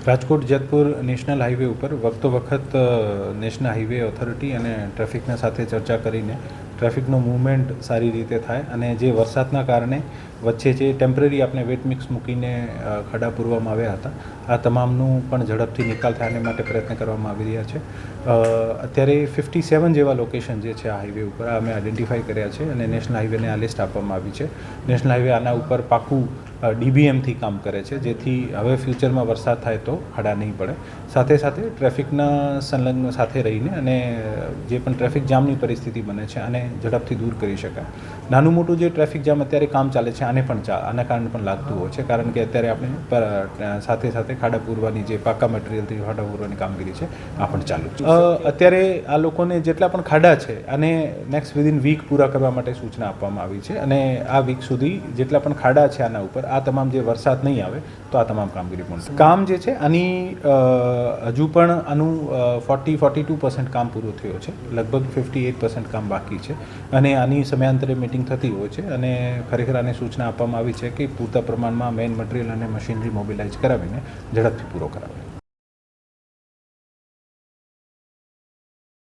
Rajkot Jetpur national highway ઉપર વખતો વખત national highway authority અને ટ્રાફિકના સાથે ચર્ચા કરીને ટ્રાફિકનો મૂવમેન્ટ સારી રીતે થાય અને જે વરસાદના કારણે વચ્ચે જે ટેમ્પરરી આપણે વેટ મિક્સ મૂકીને ખાડા પૂરવામાં આવ્યા હતા આ તમામનું પણ ઝડપથી નિકાલ થાય અને માટે પ્રયત્ન કરવામાં આવી રહ્યા છે. અત્યારે 57 જેવા લોકેશન જે છે આ હાઈવે ઉપર અમે આઈડેન્ટિફાઈ કર્યા છે અને નેશનલ હાઈવેને આ લિસ્ટ આપવામાં આવી છે. નેશનલ હાઈવે આના ઉપર પાકું DBMથી કામ કરે છે જેથી હવે ફ્યુચરમાં વરસાદ થાય તો ખાડા નહીં પડે. સાથે સાથે ટ્રાફિકના સંલગ્ન સાથે રહીને અને જે પણ ટ્રાફિક જામની પરિસ્થિતિ બને છે આને ઝડપથી દૂર કરી શકાય. નાનું મોટું જે ટ્રાફિક જામ અત્યારે કામ ચાલે છે આને પણ આના કારણે પણ લાગતું હોય છે કારણ કે અત્યારે આપણે સાથે સાથે ખાડા પૂરવાની જે પાકા મટીરિયલથી ખાડા પૂરવાની કામગીરી છે આ પણ ચાલુ છે. અત્યારે આ લોકોને જેટલા પણ ખાડા છે આને નેક્સ્ટ વિધિન વીક પૂરા કરવા માટે સૂચના આપવામાં આવી છે અને આ વીક સુધી જેટલા પણ ખાડા છે આના ઉપર આ તમામ જે વરસાદ નહીં આવે તો આ તમામ કામગીરી પણ કામ જે છે આની હજુ પણ આનું 42% કામ પૂરું થયું છે. લગભગ 58% કામ બાકી છે અને આની સમયાંતરે મિટિંગ થતી હોય છે અને ખરેખર આને સૂચના આપવામાં આવી છે કે પૂરતા પ્રમાણમાં મેઇન મટીરિયલ અને મશીનરી મોબિલાઇઝ કરાવીને ઝડપથી પૂરો કરાવે.